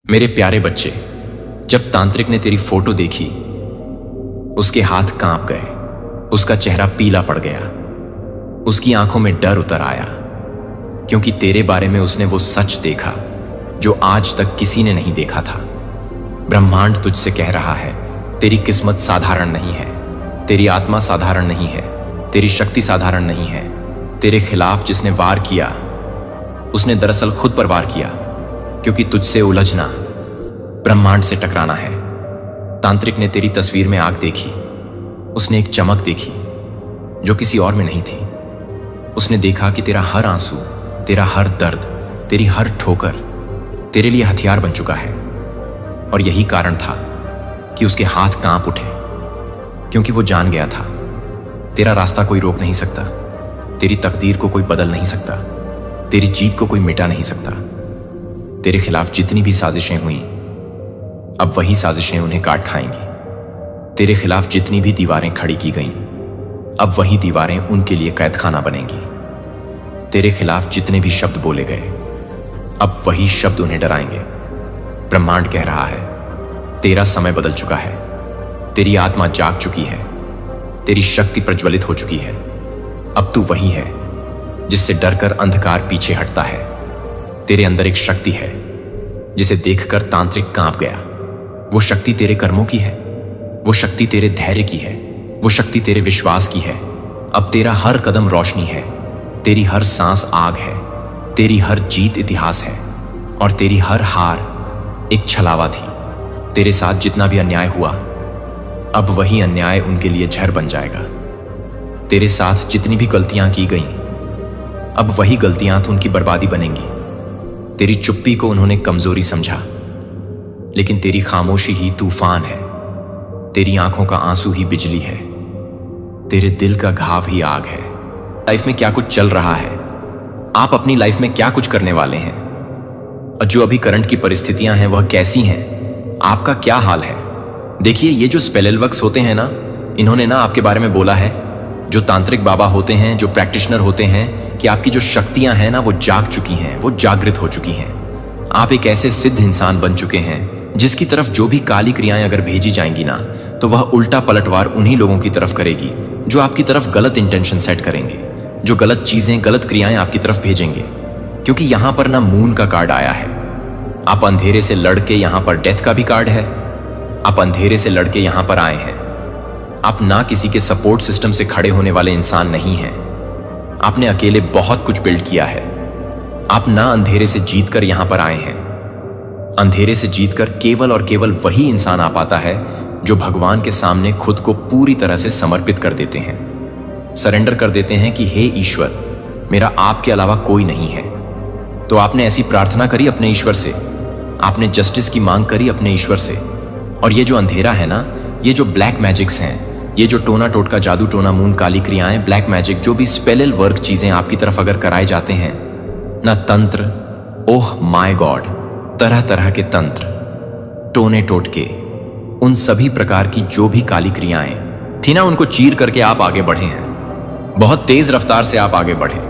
मेरे प्यारे बच्चे, जब तांत्रिक ने तेरी फोटो देखी, उसके हाथ कांप गए, उसका चेहरा पीला पड़ गया, उसकी आंखों में डर उतर आया, क्योंकि तेरे बारे में उसने वो सच देखा जो आज तक किसी ने नहीं देखा था। ब्रह्मांड तुझसे कह रहा है, तेरी किस्मत साधारण नहीं है, तेरी आत्मा साधारण नहीं है, तेरी शक्ति साधारण नहीं है। तेरे खिलाफ जिसने वार किया, उसने दरअसल खुद पर वार किया, क्योंकि तुझसे उलझना ब्रह्मांड से टकराना है। तांत्रिक ने तेरी तस्वीर में आग देखी, उसने एक चमक देखी जो किसी और में नहीं थी। उसने देखा कि तेरा हर आंसू, तेरा हर दर्द, तेरी हर ठोकर तेरे लिए हथियार बन चुका है। और यही कारण था कि उसके हाथ कांप उठे, क्योंकि वो जान गया था तेरा रास्ता कोई रोक नहीं सकता, तेरी तकदीर को कोई बदल नहीं सकता, तेरी जीत को कोई मिटा नहीं सकता। तेरे खिलाफ जितनी भी साजिशें हुई, अब वही साजिशें उन्हें काट खाएंगी। तेरे खिलाफ जितनी भी दीवारें खड़ी की गईं, अब वही दीवारें उनके लिए कैदखाना बनेंगी। तेरे खिलाफ जितने भी शब्द बोले गए, अब वही शब्द उन्हें डराएंगे। ब्रह्मांड कह रहा है, तेरा समय बदल चुका है, तेरी आत्मा जाग चुकी है, तेरी शक्ति प्रज्वलित हो चुकी है। अब तू वही है जिससे डरकर अंधकार पीछे हटता है। तेरे अंदर एक शक्ति है जिसे देखकर तांत्रिक कांप गया। वो शक्ति तेरे कर्मों की है, वो शक्ति तेरे धैर्य की है, वो शक्ति तेरे विश्वास की है। अब तेरा हर कदम रोशनी है, तेरी हर सांस आग है, तेरी हर जीत इतिहास है, और तेरी हर हार एक छलावा थी। तेरे साथ जितना भी अन्याय हुआ, अब वही अन्याय उनके लिए झर बन जाएगा। तेरे साथ जितनी भी गलतियां की गईं, अब वही गलतियां तो उनकी बर्बादी बनेंगी। तेरी चुप्पी को उन्होंने कमजोरी समझा, लेकिन तेरी खामोशी ही तूफान है, तेरी आंखों का आंसू ही बिजली है, तेरे दिल का घाव ही आग है। लाइफ में क्या कुछ चल रहा है, आप अपनी लाइफ में क्या कुछ करने वाले हैं, और जो अभी करंट की परिस्थितियां हैं वह कैसी हैं, आपका क्या हाल है। देखिए, ये जो स्पेलवर्क्स होते हैं ना, इन्होंने ना आपके बारे में बोला है, जो तांत्रिक बाबा होते हैं, जो प्रैक्टिशनर होते हैं, कि आपकी जो शक्तियां हैं ना वो जाग चुकी हैं, वो जागृत हो चुकी हैं। आप एक ऐसे सिद्ध इंसान बन चुके हैं जिसकी तरफ जो भी काली क्रियाएं अगर भेजी जाएंगी ना, तो वह उल्टा पलटवार उन्हीं लोगों की तरफ करेगी जो आपकी तरफ गलत इंटेंशन सेट करेंगे, जो गलत चीजें, गलत क्रियाएं आपकी तरफ भेजेंगे। क्योंकि यहां पर ना मून का कार्ड आया है। आप अंधेरे से लड़के, यहां पर डेथ का भी कार्ड है। आप अंधेरे से लड़के यहां पर आए हैं। आप ना किसी के सपोर्ट सिस्टम से खड़े होने वाले इंसान नहीं हैं। आपने अकेले बहुत कुछ बिल्ड किया है। आप ना अंधेरे से जीतकर यहां पर आए हैं। अंधेरे से जीतकर केवल और केवल वही इंसान आ पाता है जो भगवान के सामने खुद को पूरी तरह से समर्पित कर देते हैं, सरेंडर कर देते हैं कि हे ईश्वर, मेरा आपके अलावा कोई नहीं है। तो आपने ऐसी प्रार्थना करी अपने ईश्वर से, आपने जस्टिस की मांग करी अपने ईश्वर से। और ये जो अंधेरा है ना, ये जो ब्लैक मैजिक्स हैं, ये जो टोना टोटका, जादू टोना, मून, काली क्रियाएं, ब्लैक मैजिक, जो भी स्पेल वर्क चीजें आपकी तरफ अगर कराए जाते हैं ना, तंत्र, ओह माय गॉड, तरह तरह के तंत्र, टोने टोटके, उन सभी प्रकार की जो भी काली क्रियाएं थी ना, उनको चीर करके आप आगे बढ़े हैं। बहुत तेज रफ्तार से आप आगे बढ़े।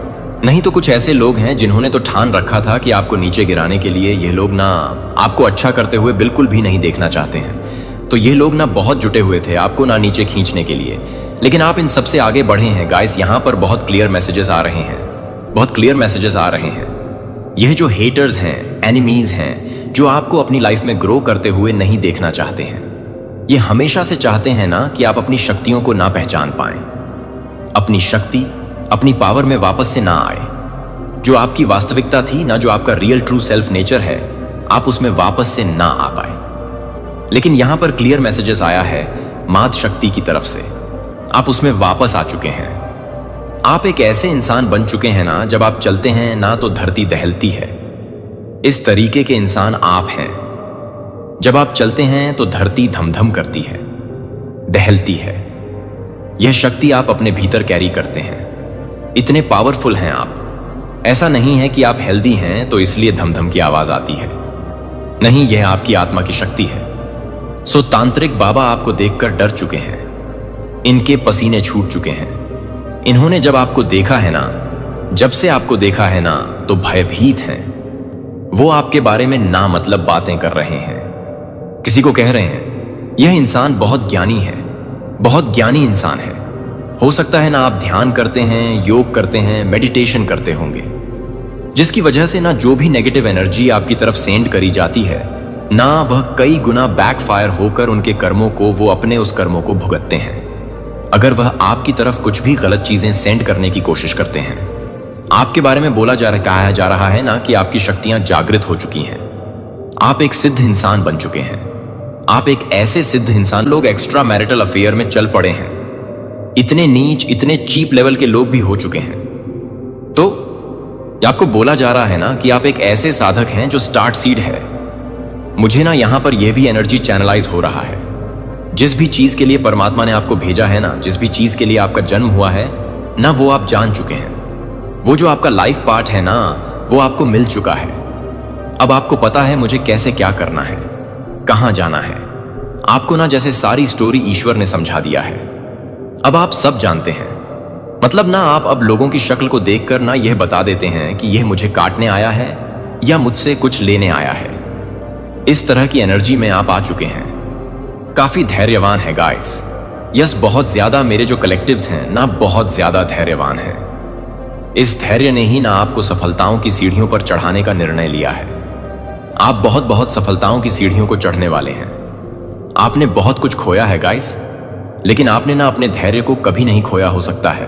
नहीं तो कुछ ऐसे लोग हैं जिन्होंने तो ठान रखा था कि आपको नीचे गिराने के लिए ये लोग ना आपको अच्छा करते हुए बिल्कुल भी नहीं देखना चाहते हैं। तो ये लोग ना बहुत जुटे हुए थे आपको ना नीचे खींचने के लिए, लेकिन आप इन सबसे आगे बढ़े हैं। गाइस, यहां पर बहुत क्लियर मैसेजेस आ रहे हैं, बहुत क्लियर मैसेजेस आ रहे हैं। यह जो हेटर्स हैं, एनिमीज हैं, जो आपको अपनी लाइफ में ग्रो करते हुए नहीं देखना चाहते हैं, ये हमेशा से चाहते हैं ना कि आप अपनी शक्तियों को ना पहचान पाएं, अपनी शक्ति, अपनी पावर में वापस से ना आए। जो आपकी वास्तविकता थी ना, जो आपका रियल ट्रू सेल्फ नेचर है, आप उसमें वापस से ना आ पाए। लेकिन यहां पर क्लियर मैसेजेस आया है मात शक्ति की तरफ से, आप उसमें वापस आ चुके हैं। आप एक ऐसे इंसान बन चुके हैं ना, जब आप चलते हैं ना तो धरती दहलती है। इस तरीके के इंसान आप हैं। जब आप चलते हैं तो धरती धमधम करती है, दहलती है। यह शक्ति आप अपने भीतर कैरी करते हैं। इतने पावरफुल हैं आप। ऐसा नहीं है कि आप हेल्दी हैं तो इसलिए धमधम की आवाज आती है। नहीं, यह आपकी आत्मा की शक्ति है। सो तांत्रिक बाबा आपको देखकर डर चुके हैं, इनके पसीने छूट चुके हैं। इन्होंने जब आपको देखा है ना, जब से आपको देखा है ना, तो भयभीत हैं। वो आपके बारे में ना मतलब बातें कर रहे हैं। किसी को कह रहे हैं यह इंसान बहुत ज्ञानी है, बहुत ज्ञानी इंसान है। हो सकता है ना आप ध्यान करते हैं, योग करते हैं, मेडिटेशन करते होंगे, जिसकी वजह से ना जो भी नेगेटिव एनर्जी आपकी तरफ सेंड करी जाती है ना, वह कई गुना बैकफायर होकर उनके कर्मों को, वो अपने उस कर्मों को भुगतते हैं। अगर वह आपकी तरफ कुछ भी गलत चीजें सेंड करने की कोशिश करते हैं, आपके बारे में कहा जा रहा है ना कि आपकी शक्तियां जागृत हो चुकी हैं, आप एक सिद्ध इंसान बन चुके हैं। आप एक ऐसे सिद्ध इंसान, लोग एक्स्ट्रा मैरिटल अफेयर में चल पड़े हैं, इतने नीच, इतने चीप लेवल के लोग भी हो चुके हैं। तो आपको बोला जा रहा है ना कि आप एक ऐसे साधक हैं जो स्टार्ट सीड है। मुझे ना यहां पर यह भी एनर्जी चैनलाइज हो रहा है। जिस भी चीज के लिए परमात्मा ने आपको भेजा है ना, जिस भी चीज के लिए आपका जन्म हुआ है ना, वो आप जान चुके हैं। वो जो आपका लाइफ पार्ट है ना, वो आपको मिल चुका है। अब आपको पता है मुझे कैसे क्या करना है, कहां जाना है। आपको ना जैसे सारी स्टोरी ईश्वर ने समझा दिया है। अब आप सब जानते हैं। मतलब ना आप अब लोगों की शक्ल को देखकर ना यह बता देते हैं कि यह मुझे काटने आया है या मुझसे कुछ लेने आया है। इस तरह की एनर्जी में आप आ चुके हैं। काफी धैर्यवान है गाइस। यस, बहुत ज्यादा मेरे जो कलेक्टिव्स हैं ना, बहुत ज्यादा धैर्यवान हैं। इस धैर्य ने ही ना आपको सफलताओं की सीढ़ियों पर चढ़ाने का निर्णय लिया है। आप बहुत सफलताओं की सीढ़ियों को चढ़ने वाले हैं। आपने बहुत कुछ खोया है गाइस, लेकिन आपने ना अपने धैर्य को कभी नहीं खोया हो सकता है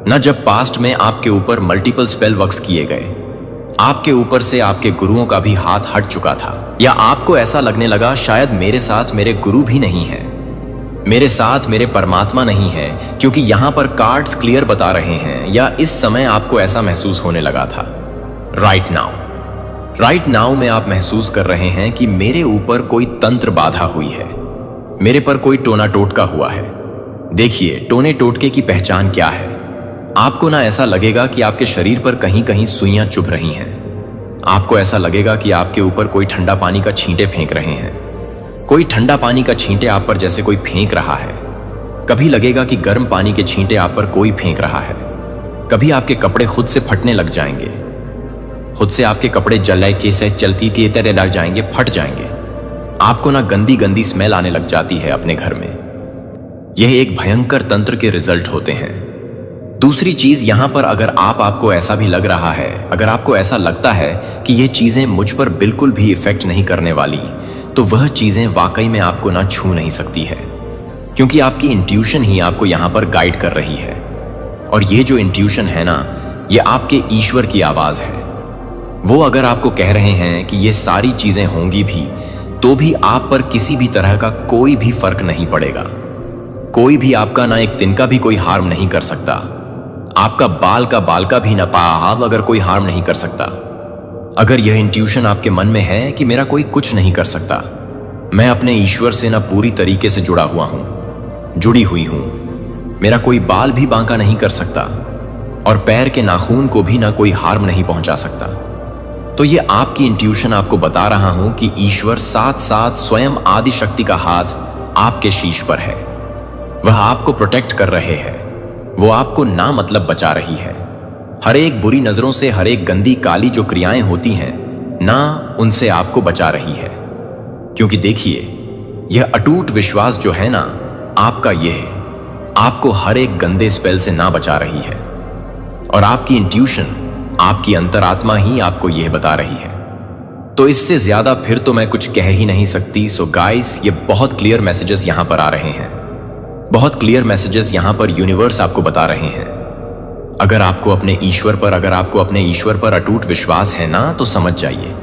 ना। जब पास्ट में आपके ऊपर मल्टीपल स्पेल वर्क्स किए गए, आपके ऊपर से आपके गुरुओं का भी हाथ हट चुका था, या आपको ऐसा लगने लगा शायद मेरे साथ मेरे गुरु भी नहीं है, मेरे साथ मेरे परमात्मा नहीं है, क्योंकि यहां पर कार्ड्स क्लियर बता रहे हैं, या इस समय आपको ऐसा महसूस होने लगा था। राइट नाउ में आप महसूस कर रहे हैं कि मेरे ऊपर कोई तंत्र बाधा हुई है, मेरे पर कोई टोना टोटका हुआ है। देखिए, टोने टोटके की पहचान क्या है। आपको ना ऐसा लगेगा कि आपके शरीर पर कहीं कहीं सुइयां चुभ रही हैं। आपको ऐसा लगेगा कि आपके ऊपर कोई ठंडा पानी का छींटे फेंक रहे हैं। कोई ठंडा पानी का छींटे आप पर जैसे कोई फेंक रहा है। कभी लगेगा कि गर्म पानी के छींटे आप पर कोई फेंक रहा है। कभी आपके कपड़े खुद से फटने लग जाएंगे, खुद से आपके कपड़े जलाई के से चलती के तरह लग जाएंगे, फट जाएंगे। आपको ना गंदी गंदी स्मेल आने लग जाती है अपने घर में। यह एक भयंकर तंत्र के रिजल्ट होते हैं। दूसरी चीज, यहां पर अगर आपको ऐसा भी लग रहा है, अगर आपको ऐसा लगता है कि ये चीजें मुझ पर बिल्कुल भी इफेक्ट नहीं करने वाली, तो वह चीजें वाकई में आपको ना छू नहीं सकती है, क्योंकि आपकी इंट्यूशन ही आपको यहां पर गाइड कर रही है। और ये जो इंट्यूशन है ना, ये आपके ईश्वर की आवाज है। वो अगर आपको कह रहे हैं कि ये सारी चीजें होंगी भी, तो भी आप पर किसी भी तरह का कोई भी फर्क नहीं पड़ेगा। कोई भी आपका ना एक तिनका भी कोई हार्म नहीं कर सकता। आपका बाल का भी ना पाव अगर कोई हार्म नहीं कर सकता। अगर यह इंट्यूशन आपके मन में है कि मेरा कोई कुछ नहीं कर सकता, मैं अपने ईश्वर से ना पूरी तरीके से जुड़ा हुआ हूं, जुड़ी हुई हूं, मेरा कोई बाल भी बांका नहीं कर सकता, और पैर के नाखून को भी ना कोई हार्म नहीं पहुंचा सकता, तो ये आपकी इंट्यूशन आपको बता रहा हूं कि ईश्वर साथ साथ स्वयं आदि शक्ति का हाथ आपके शीश पर है। वह आपको प्रोटेक्ट कर रहे हैं। वो आपको ना मतलब बचा रही है। हर एक बुरी नजरों से, हर एक गंदी काली जो क्रियाएं होती हैं ना, उनसे आपको बचा रही है। क्योंकि देखिए, यह अटूट विश्वास जो है ना आपका, यह आपको हर एक गंदे स्पेल से ना बचा रही है। और आपकी इंट्यूशन, आपकी अंतरात्मा ही आपको यह बता रही है। तो इससे ज्यादा फिर तो मैं कुछ कह ही नहीं सकती। सो गाइस, ये बहुत क्लियर मैसेजेस यहां पर आ रहे हैं, बहुत क्लियर मैसेजेस यहां पर यूनिवर्स आपको बता रहे हैं। अगर आपको अपने ईश्वर पर अटूट विश्वास है ना, तो समझ जाइए,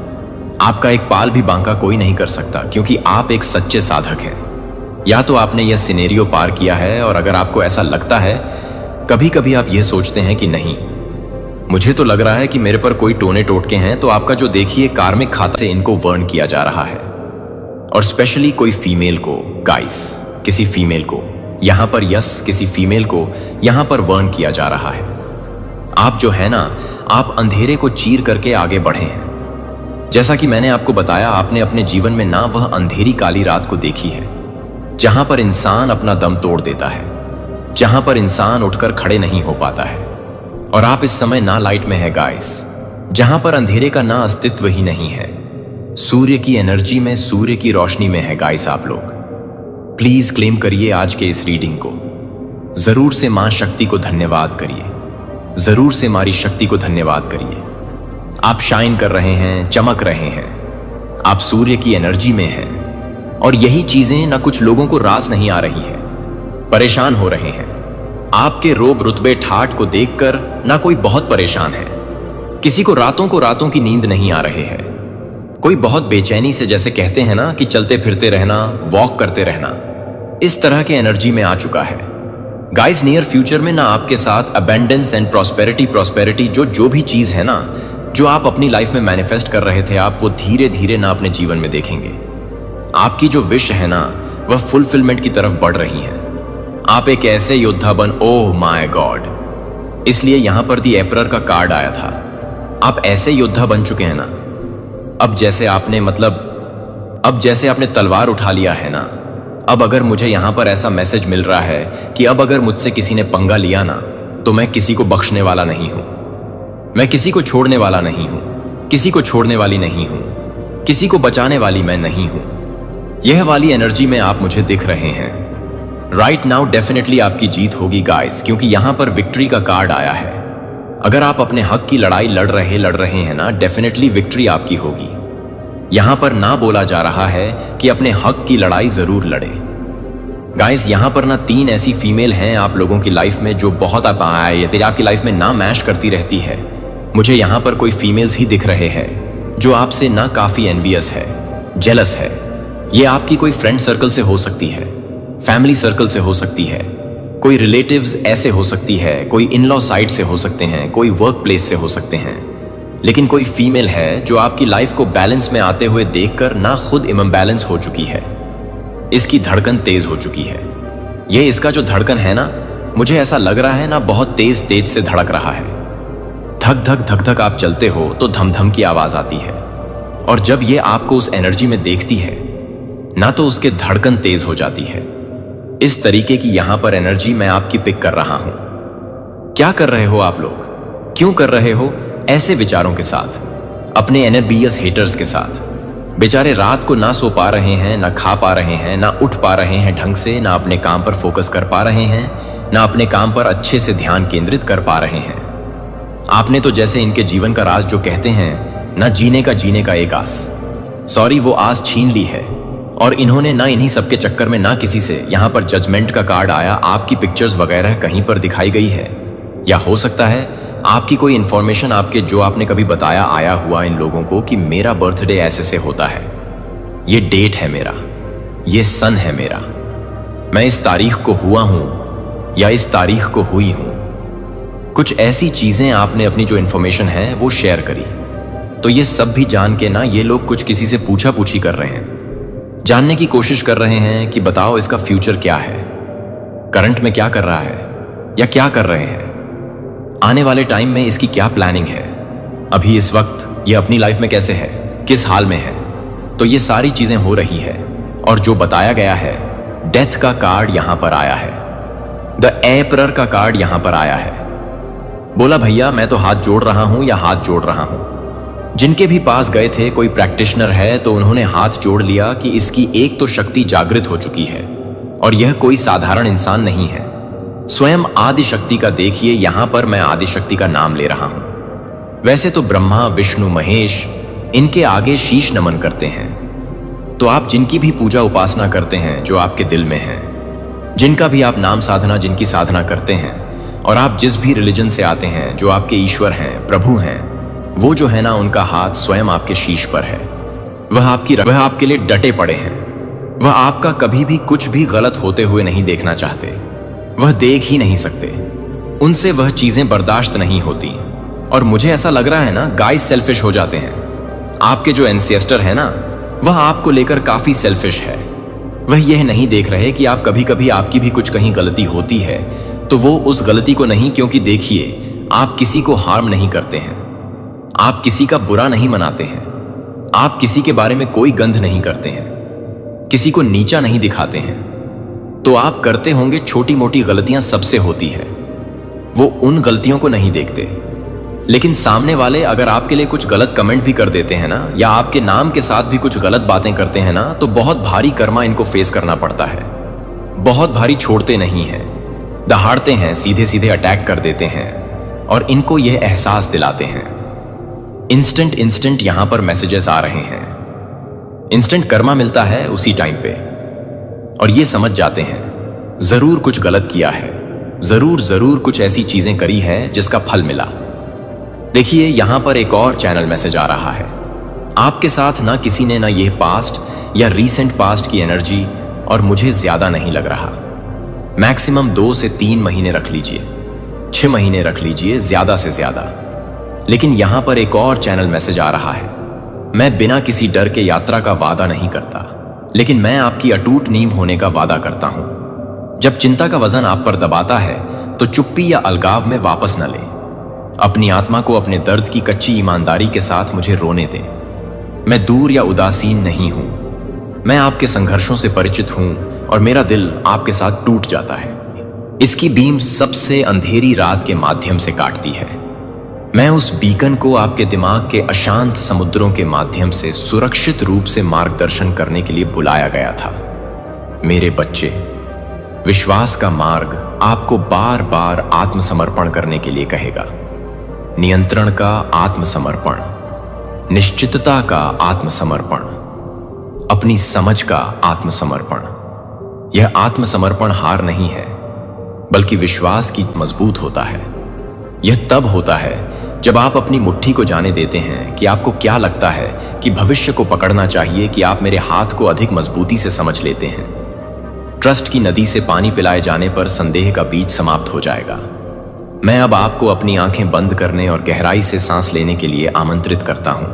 आपका एक पाल भी बांका कोई नहीं कर सकता, क्योंकि आप एक सच्चे साधक हैं। या तो आपने यह सिनेरियो पार किया है, और अगर आपको ऐसा लगता है, कभी कभी आप यह सोचते हैं कि नहीं, मुझे तो लग रहा है कि मेरे पर कोई टोने टोटके हैं, तो आपका जो देखिए कार्मिक खाता से इनको वर्न किया जा रहा है। और स्पेशली कोई फीमेल को, गाइस, किसी फीमेल को यहां पर, किसी फीमेल को यहां पर वर्न किया जा रहा है। आप जो है ना, आप अंधेरे को चीर करके आगे बढ़े हैं। जैसा कि मैंने आपको बताया, आपने अपने जीवन में ना वह अंधेरी काली रात को देखी है, जहां पर इंसान अपना दम तोड़ देता है, जहां पर इंसान उठकर खड़े नहीं हो पाता है। और आप इस समय ना लाइट में है गाइस, जहां पर अंधेरे का ना अस्तित्व ही नहीं है। सूर्य की एनर्जी में, सूर्य की रोशनी में है गाइस आप लोग। प्लीज क्लेम करिए आज के इस रीडिंग को। जरूर से मां शक्ति को धन्यवाद करिए, जरूर से मारी शक्ति को धन्यवाद करिए। आप शाइन कर रहे हैं, चमक रहे हैं, आप सूर्य की एनर्जी में हैं और यही चीजें ना कुछ लोगों को रास नहीं आ रही है, परेशान हो रहे हैं। आपके रोब रुतबे ठाठ को देखकर ना कोई बहुत परेशान है, किसी को रातों की नींद नहीं आ रहे हैं, कोई बहुत बेचैनी से, जैसे कहते हैं ना कि चलते फिरते रहना, वॉक करते रहना, इस तरह के एनर्जी में आ चुका है। गाइस नियर फ्यूचर में ना आपके साथ अबेंडेंस एंड प्रॉस्पेरिटी जो भी चीज है ना, जो आप अपनी लाइफ में मैनिफेस्ट कर रहे थे, आप वो धीरे धीरे ना अपने जीवन में देखेंगे। आपकी जो विश है ना, वह फुलफिलमेंट की तरफ बढ़ रही है। आप एक ऐसे योद्धा बन, ओह माय गॉड, इसलिए यहां पर दी एम्परर का कार्ड आया था। आप ऐसे योद्धा बन चुके हैं ना, अब जैसे आपने तलवार उठा लिया है ना, अब अगर मुझे यहां पर ऐसा मैसेज मिल रहा है कि अब अगर मुझसे किसी ने पंगा लिया ना, तो मैं किसी को बख्शने वाला नहीं हूं, मैं किसी को छोड़ने वाला नहीं हूं, किसी को छोड़ने वाली नहीं हूं, किसी को बचाने वाली मैं नहीं हूं। यह वाली एनर्जी में आप मुझे दिख रहे हैं। राइट नाउ डेफिनेटली आपकी जीत होगी गाइस, क्योंकि यहां पर विक्ट्री का कार्ड आया है। अगर आप अपने हक की लड़ाई लड़ रहे हैं ना, डेफिनेटली विक्ट्री आपकी होगी। यहां पर ना बोला जा रहा है कि अपने हक की लड़ाई जरूर लड़े। गाइस यहां पर ना 3 ऐसी फीमेल हैं आप लोगों की लाइफ में जो बहुत आपकी लाइफ में ना मैश करती रहती है। मुझे यहां पर कोई फीमेल्स ही दिख रहे हैं जो आपसे ना काफी एनवियस है, जेलस है। ये आपकी कोई फ्रेंड सर्कल से हो सकती है, फैमिली सर्कल से हो सकती है, कोई रिलेटिव्स ऐसे हो सकती है, कोई इन लॉ साइड से हो सकते हैं, कोई वर्क प्लेस से हो सकते हैं। लेकिन कोई फीमेल है जो आपकी लाइफ को बैलेंस में आते हुए देखकर ना खुद इम्बैलेंस हो चुकी है। इसकी धड़कन तेज हो चुकी है। ये इसका जो धड़कन है ना, मुझे ऐसा लग रहा है ना बहुत तेज से धड़क रहा है। धक धक आप चलते हो तो धम धम की आवाज आती है, और जब ये आपको उस एनर्जी में देखती है ना, तो उसके धड़कन तेज हो जाती है। इस तरीके की यहां पर एनर्जी मैं आपकी पिक कर रहा हूं। क्या कर रहे हो आप लोग? क्यों कर रहे हो ऐसे विचारों के साथ, अपने एनर्बियस हेटर्स के साथ? बेचारे रात को ना सो पा रहे हैं, ना खा पा रहे हैं, ना उठ पा रहे हैं ढंग से, ना अपने काम पर फोकस कर पा रहे हैं, ना अपने काम पर अच्छे से ध्यान केंद्रित कर पा रहे हैं। आपने तो जैसे इनके जीवन का राज जो कहते हैं ना, जीने का एक आस, सॉरी वो आस छीन ली है। और इन्होंने ना इन्हीं सबके चक्कर में ना किसी से, यहां पर जजमेंट का कार्ड आया, आपकी पिक्चर्स वगैरह कहीं पर दिखाई गई है, या हो सकता है आपकी कोई इंफॉर्मेशन आपके जो आपने कभी बताया आया हुआ इन लोगों को कि मेरा बर्थडे ऐसे से होता है, ये डेट है मेरा, ये सन है मेरा, मैं इस तारीख को हुआ हूं या इस तारीख को हुई हूं। कुछ ऐसी चीजें आपने अपनी जो इंफॉर्मेशन है वो शेयर करी। तो ये सब भी जान के ना ये लोग कुछ किसी से पूछा पूछी कर रहे हैं, जानने की कोशिश कर रहे हैं कि बताओ इसका फ्यूचर क्या है, करंट में क्या कर रहा है या क्या कर रहे हैं, आने वाले टाइम में इसकी क्या प्लानिंग है, अभी इस वक्त ये अपनी लाइफ में कैसे है, किस हाल में है। तो ये सारी चीजें हो रही है। और जो बताया गया है, डेथ का कार्ड यहां पर आया है, द एम्परर का कार्ड यहां पर आया है। बोला भैया मैं तो हाथ जोड़ रहा हूं या हाथ जोड़ रहा हूं। जिनके भी पास गए थे, कोई प्रैक्टिशनर है तो उन्होंने हाथ जोड़ लिया कि इसकी एक तो शक्ति जागृत हो चुकी है और यह कोई साधारण इंसान नहीं है, स्वयं आदि शक्ति का। देखिए यहां पर मैं आदि शक्ति का नाम ले रहा हूं। वैसे तो ब्रह्मा विष्णु महेश इनके आगे शीश नमन करते हैं, तो आप जिनकी भी पूजा उपासना करते हैं जो आपके दिल में है, जिनका भी आप नाम साधना जिनकी साधना करते हैं, और आप जिस भी रिलीजन से आते हैं, जो आपके ईश्वर हैं, प्रभु हैं, वो जो है ना उनका हाथ स्वयं आपके शीश पर है। वह आपके लिए डटे पड़े हैं। वह आपका कभी भी कुछ भी गलत होते हुए नहीं देखना चाहते, वह देख ही नहीं सकते, उनसे वह चीजें बर्दाश्त नहीं होती। और मुझे ऐसा लग रहा है ना गाइस सेल्फिश हो जाते हैं। आपके जो एंसेस्टर है ना, वह आपको लेकर काफी सेल्फिश है। वह यह नहीं देख रहे कि आप कभी कभी आपकी भी कुछ कहीं गलती होती है तो वो उस गलती को नहीं, क्योंकि देखिए आप किसी को हार्म नहीं करते हैं, आप किसी का बुरा नहीं मनाते हैं, आप किसी के बारे में कोई गंध नहीं करते हैं, किसी को नीचा नहीं दिखाते हैं। तो आप करते होंगे छोटी मोटी गलतियां सबसे होती है, वो उन गलतियों को नहीं देखते। लेकिन सामने वाले अगर आपके लिए कुछ गलत कमेंट भी कर देते हैं ना, या आपके नाम के साथ भी कुछ गलत बातें करते हैं ना, तो बहुत भारी कर्मा इनको फेस करना पड़ता है। बहुत भारी छोड़ते नहीं हैं, दहाड़ते हैं, सीधे सीधे अटैक कर देते हैं और इनको यह एहसास दिलाते हैं। इंस्टेंट यहां पर मैसेजेस आ रहे हैं, इंस्टेंट कर्मा मिलता है उसी टाइम पे, और ये समझ जाते हैं जरूर कुछ गलत किया है, जरूर कुछ ऐसी चीजें करी है जिसका फल मिला। देखिए यहां पर एक और चैनल मैसेज आ रहा है। आपके साथ ना किसी ने ना ये पास्ट या रीसेंट पास्ट की एनर्जी, और मुझे ज्यादा नहीं लग रहा, मैक्सिमम 2 से 3 महीने रख लीजिए, 6 महीने रख लीजिए ज्यादा से ज्यादा। लेकिन यहां पर एक और चैनल मैसेज आ रहा है। मैं बिना किसी डर के यात्रा का वादा नहीं करता, लेकिन मैं आपकी अटूट नींव होने का वादा करता हूं। जब चिंता का वजन आप पर दबाता है तो चुप्पी या अलगाव में वापस न ले। अपनी आत्मा को अपने दर्द की कच्ची ईमानदारी के साथ मुझे रोने दें। मैं दूर या उदासीन नहीं हूं, मैं आपके संघर्षों से परिचित हूं और मेरा दिल आपके साथ टूट जाता है। इसकी बीम सबसे अंधेरी रात के माध्यम से काटती है। मैं उस बीकन को आपके दिमाग के अशांत समुद्रों के माध्यम से सुरक्षित रूप से मार्गदर्शन करने के लिए बुलाया गया था। मेरे बच्चे, विश्वास का मार्ग आपको बार बार आत्मसमर्पण करने के लिए कहेगा। नियंत्रण का आत्मसमर्पण, निश्चितता का आत्मसमर्पण, अपनी समझ का आत्मसमर्पण। यह आत्मसमर्पण हार नहीं है, बल्कि विश्वास की मजबूत होता है। यह तब होता है जब आप अपनी मुट्ठी को जाने देते हैं कि आपको क्या लगता है कि भविष्य को पकड़ना चाहिए, कि आप मेरे हाथ को अधिक मजबूती से समझ लेते हैं। ट्रस्ट की नदी से पानी पिलाए जाने पर संदेह का बीज समाप्त हो जाएगा। मैं अब आपको अपनी आंखें बंद करने और गहराई से सांस लेने के लिए आमंत्रित करता हूं।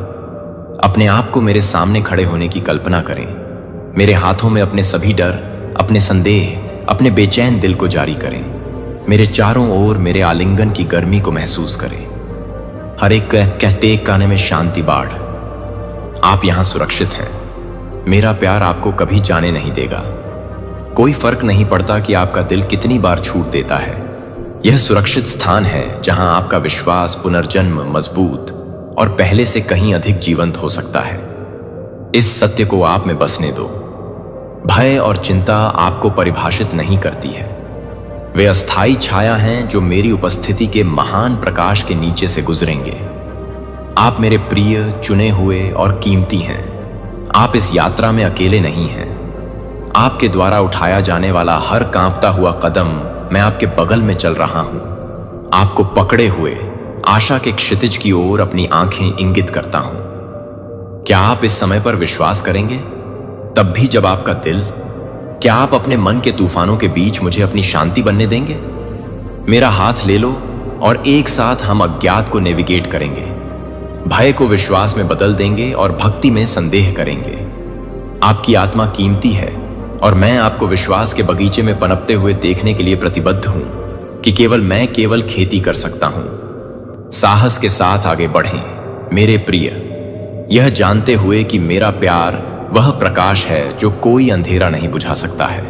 अपने आप को मेरे सामने खड़े होने की कल्पना करें। मेरे हाथों में अपने सभी डर, अपने संदेह, अपने बेचैन दिल को जारी करें। मेरे चारों ओर मेरे आलिंगन की गर्मी को महसूस करें। हर एक कहते एक काने में शांति बाढ़। आप यहां सुरक्षित हैं। मेरा प्यार आपको कभी जाने नहीं देगा। कोई फर्क नहीं पड़ता कि आपका दिल कितनी बार छूट देता है। यह सुरक्षित स्थान है जहां आपका विश्वास पुनर्जन्म मजबूत और पहले से कहीं अधिक जीवंत हो सकता है। इस सत्य को आप में बसने दो। भय और चिंता आपको परिभाषित नहीं करती है। वे अस्थायी छाया हैं जो मेरी उपस्थिति के महान प्रकाश के नीचे से गुजरेंगे। आप मेरे प्रिय, चुने हुए और कीमती हैं। आप इस यात्रा में अकेले नहीं हैं। आपके द्वारा उठाया जाने वाला हर कांपता हुआ कदम मैं आपके बगल में चल रहा हूं, आपको पकड़े हुए आशा के क्षितिज की ओर अपनी आंखें इंगित करता हूं। क्या आप इस समय पर विश्वास करेंगे? तब भी जब आपका दिल, क्या आप अपने मन के तूफानों के बीच मुझे अपनी शांति बनने देंगे? मेरा हाथ ले लो और एक साथ हम अज्ञात को नेविगेट करेंगे, भय को विश्वास में बदल देंगे और भक्ति में संदेह करेंगे। आपकी आत्मा कीमती है और मैं आपको विश्वास के बगीचे में पनपते हुए देखने के लिए प्रतिबद्ध हूं कि केवल खेती कर सकता हूं। साहस के साथ आगे बढ़ें मेरे प्रिय, यह जानते हुए कि मेरा प्यार वह प्रकाश है जो कोई अंधेरा नहीं बुझा सकता है।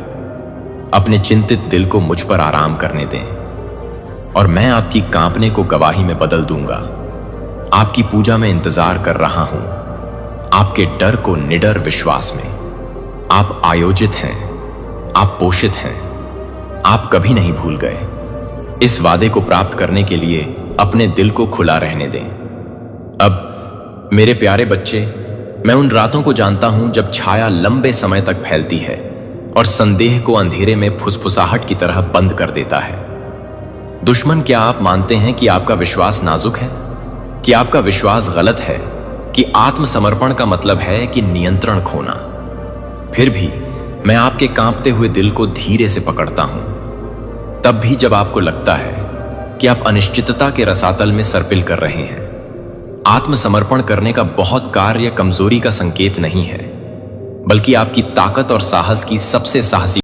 अपने चिंतित दिल को मुझ पर आराम करने दें और मैं आपकी कांपने को गवाही में बदल दूंगा। आपकी पूजा में इंतजार कर रहा हूं, आपके डर को निडर विश्वास में। आप आयोजित हैं, आप पोषित हैं, आप कभी नहीं भूल गए। इस वादे को प्राप्त करने के लिए अपने दिल को खुला रहने दें। अब मेरे प्यारे बच्चे, मैं उन रातों को जानता हूं जब छाया लंबे समय तक फैलती है और संदेह को अंधेरे में फुसफुसाहट की तरह बंद कर देता है। दुश्मन, क्या आप मानते हैं कि आपका विश्वास नाजुक है, कि आपका विश्वास गलत है, कि आत्मसमर्पण का मतलब है कि नियंत्रण खोना? फिर भी मैं आपके कांपते हुए दिल को धीरे से पकड़ता हूं। तब भी जब आपको लगता है कि आप अनिश्चितता के रसातल में सरपिल कर रहे हैं। आत्मसमर्पण करने का बहुत कार्य कमजोरी का संकेत नहीं है, बल्कि आपकी ताकत और साहस की सबसे साहसी